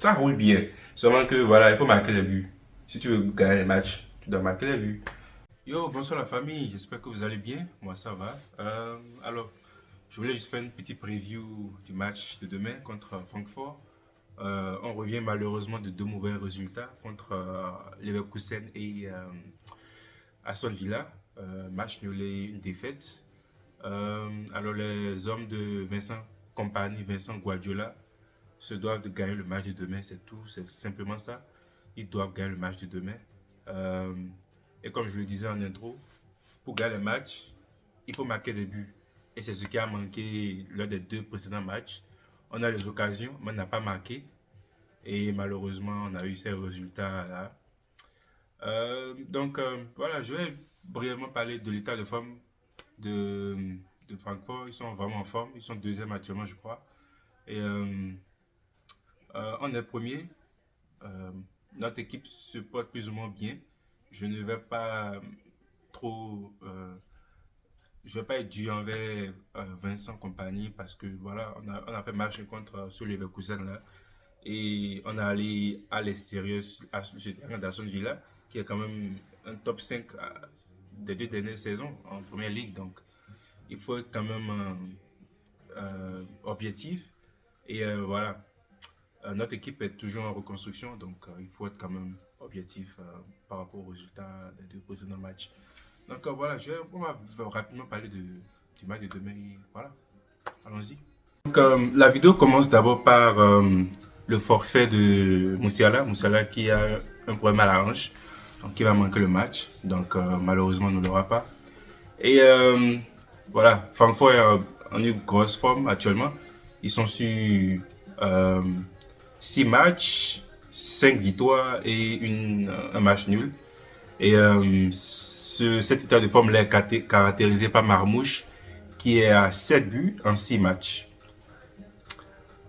ça roule bien. Seulement que voilà, il faut marquer les buts. Si tu veux gagner les matchs, tu dois marquer les buts. Yo, bonsoir la famille, j'espère que vous allez bien. Moi ça va. Alors, je voulais juste faire une petite preview du match de demain contre Francfort. On revient malheureusement de deux mauvais résultats contre Leverkusen et Aston Villa. Match nul et une défaite. Alors les hommes de Vincent Kompany, Vincent Guardiola, se doivent de gagner le match de demain, c'est tout, c'est simplement ça. Ils doivent gagner le match de demain. Euh, et comme je le disais en intro, pour gagner le match, il faut marquer des buts. Et c'est ce qui a manqué lors des deux précédents matchs. On a les occasions, mais on n'a pas marqué. Et malheureusement, on a eu ces résultats-là. Voilà, je vais brièvement parler de l'état de forme de, de Francfort. Ils sont vraiment en forme. Ils sont deuxième actuellement, je crois. Et on est premier. Euh, Notre équipe se porte plus ou moins bien. Je ne vais pas trop. Je vais pas être dur envers Vincent Compagnie parce que voilà, on a fait match contre sur Leverkusen là et on est allé à l'extérieur sur le terrain d'Aston Villa qui est quand même un top 5 des deux dernières saisons en première ligue. Donc il faut être quand même objectif et voilà. Notre équipe est toujours en reconstruction, donc il faut être quand même objectif par rapport aux résultats des deux précédents matchs. Donc voilà, on va rapidement parler du match de demain. Et voilà, allons-y. Donc, la vidéo commence d'abord par le forfait de Moussiala. Moussiala qui a un problème à la hanche, donc il va manquer le match. Donc malheureusement, on ne l'aura pas. Et voilà, Francfort est en une grosse forme actuellement. Ils sont sur euh, 6 matchs, 5 victoires et un match nul. Et cet état de forme là est caractérisé par Marmouche qui est à 7 buts en 6 matchs.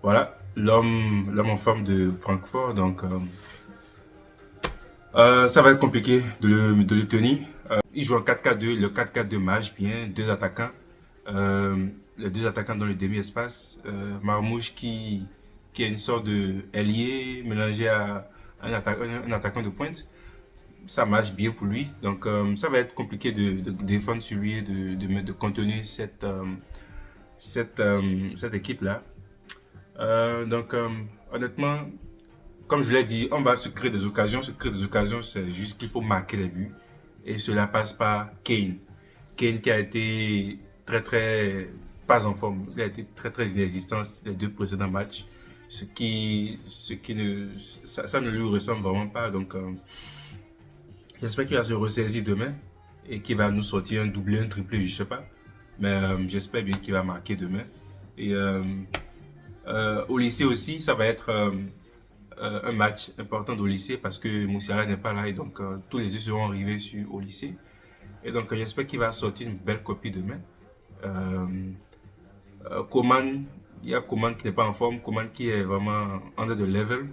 Voilà, l'homme en forme de Francfort. Donc ça va être compliqué de le tenir. Il joue en 4-4-2, le 4-4-2 marche bien, deux attaquants. Les deux attaquants dans le demi-espace. Marmouche qui est une sorte de ailier mélangé à un attaquant de pointe. Ça marche bien pour lui. Donc ça va être compliqué de défendre sur lui et de contenir cette équipe-là. Honnêtement, comme je l'ai dit, on va se créer des occasions. Se créer des occasions, c'est juste qu'il faut marquer les buts. Et cela passe par Kane. Kane qui a été pas en forme. Il a été très inexistant les deux précédents matchs. Ça ne lui ressemble vraiment pas. Donc, j'espère qu'il va se ressaisir demain et qu'il va nous sortir un doublé, un triplé, je sais pas. Mais j'espère bien qu'il va marquer demain. Et au lycée aussi, ça va être un match important au lycée parce que Moussiala n'est pas là et donc tous les yeux seront rivés au lycée. Et donc j'espère qu'il va sortir une belle copie demain. Euh, Coman, il y a Coman qui n'est pas en forme, Coman qui est vraiment under the level.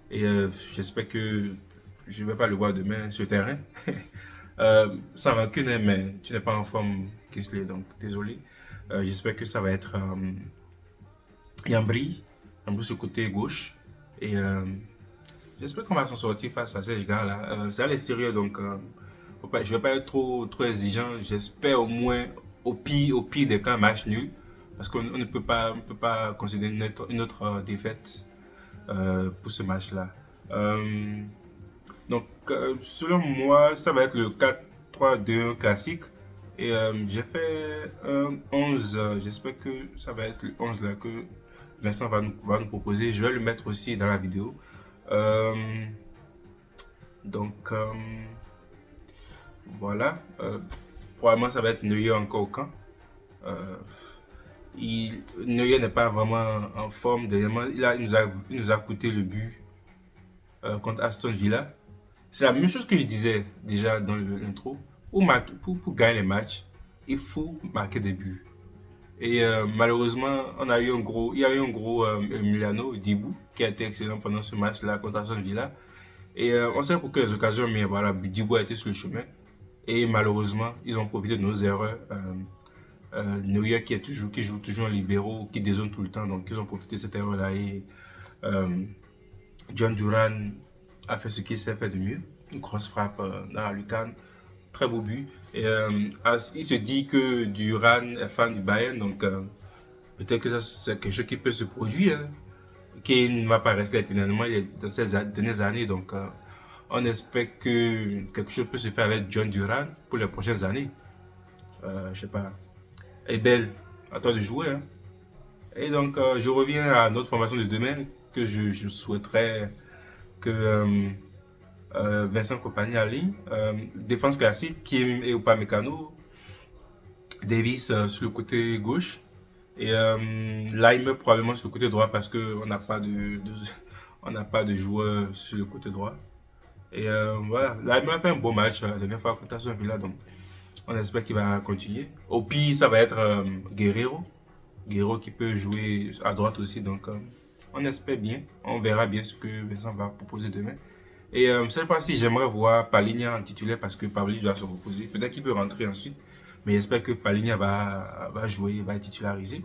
Et j'espère que je ne vais pas le voir demain sur le terrain. Sans rancune, hein, mais tu n'es pas en forme, Kisley, donc désolé. J'espère que ça va être Yambri, Yambri sur le côté gauche. Et j'espère qu'on va s'en sortir face à ces gars-là. C'est à l'extérieur, donc je ne vais pas être trop exigeant. J'espère au moins, au pire des cas, un match nul. Parce qu'on ne peut pas considérer une autre défaite pour ce match-là. Selon moi, ça va être le 4-3-2 classique. Et j'ai fait un 11. J'espère que ça va être le 11 là que Vincent va nous proposer. Je vais le mettre aussi dans la vidéo. Euh, donc, euh, voilà. Probablement, ça va être Neuer encore au camp. Euh, Neuer n'est pas vraiment en forme. Dernièrement, il nous a coûté le but contre Aston Villa. C'est la même chose que je disais déjà dans l'intro. Pour gagner les matchs, il faut marquer des buts. Et malheureusement, il y a eu un gros Emiliano Dibou qui a été excellent pendant ce match-là contre Aston Villa. Et on sait pour quelles occasions, mais voilà, Dibou a été sur le chemin. Et malheureusement, ils ont profité de nos erreurs. Neuer qui joue toujours en libéraux, qui dézone tout le temps, donc ils ont profité de cette erreur-là et John Duran a fait ce qu'il s'est fait de mieux. Une grosse frappe dans la lucarne. Très beau but. Et il se dit que Duran est fan du Bayern, donc peut-être que ça c'est quelque chose qui peut se produire. Hein. Kane ne va pas rester éternellement dans ces dernières années, donc on espère que quelque chose peut se faire avec John Duran pour les prochaines années. Je sais pas. Et belle, à toi de jouer. Hein. Et donc je reviens à notre formation de demain que je souhaiterais que Vincent Kompany aligne. Défense classique, Kim et Upamecano. Davis sur le côté gauche. Et Laimer probablement sur le côté droit parce qu'on n'a pas on n'a pas de joueur sur le côté droit. Et voilà, Laimer a fait un beau match la dernière fois contre Aston Villa, donc on espère qu'il va continuer. Au pire, ça va être Guerrero. Guerrero qui peut jouer à droite aussi, donc on espère bien. On verra bien ce que Vincent va proposer demain. Et cette fois-ci, j'aimerais voir Palhinha en titulaire parce que Pavlich doit se reposer. Peut-être qu'il peut rentrer ensuite, mais j'espère que Palhinha va jouer, va être titularisé.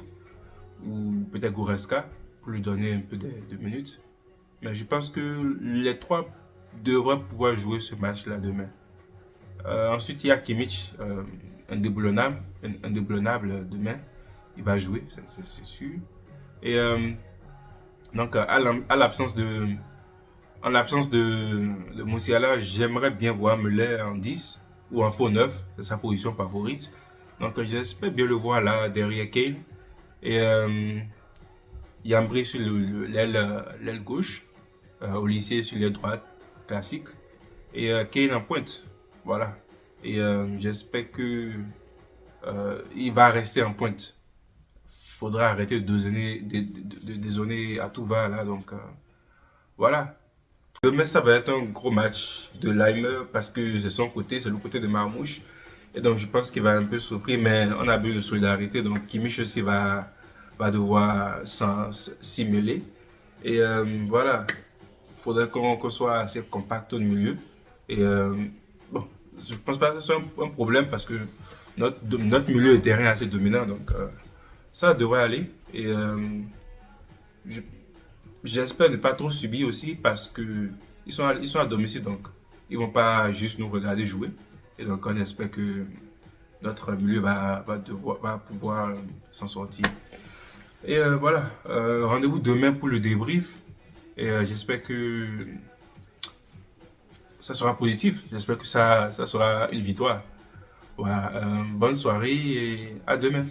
Ou peut-être Goretzka pour lui donner un peu de minutes. Mais je pense que les trois devraient pouvoir jouer ce match-là demain. Ensuite, il y a Kimmich, indéboulonnable demain. Il va jouer, c'est sûr. Et donc, à l'absence de en l'absence de Musiala, j'aimerais bien voir Müller en 10 ou en faux 9, c'est sa position favorite. Donc j'espère bien le voir là derrière Kane. Et Yambri sur l'aile gauche, Olysée sur l'aile droite, classique. Et Kane en pointe. Voilà. Et j'espère que il va rester en pointe. Faudra arrêter de dézonner à tout va là. Donc voilà. Demain, ça va être un gros match de Laimer parce que c'est son côté, c'est le côté de Marmouche. Et donc, je pense qu'il va un peu souffrir, mais on a besoin de solidarité. Donc, Kimmich aussi va devoir s'y mêler. Et voilà, il faudrait qu'on soit assez compact au milieu. Et bon, je pense pas que ce soit un problème parce que notre milieu de terrain est assez dominant. Donc, ça devrait aller. Et je j'espère ne pas trop subir aussi parce que ils sont à domicile, donc ils vont pas juste nous regarder jouer. Et donc on espère que notre milieu va pouvoir s'en sortir. Et voilà, rendez-vous demain pour le débrief. Et j'espère que ça sera positif. J'espère que ça sera une victoire. Voilà, bonne soirée et à demain.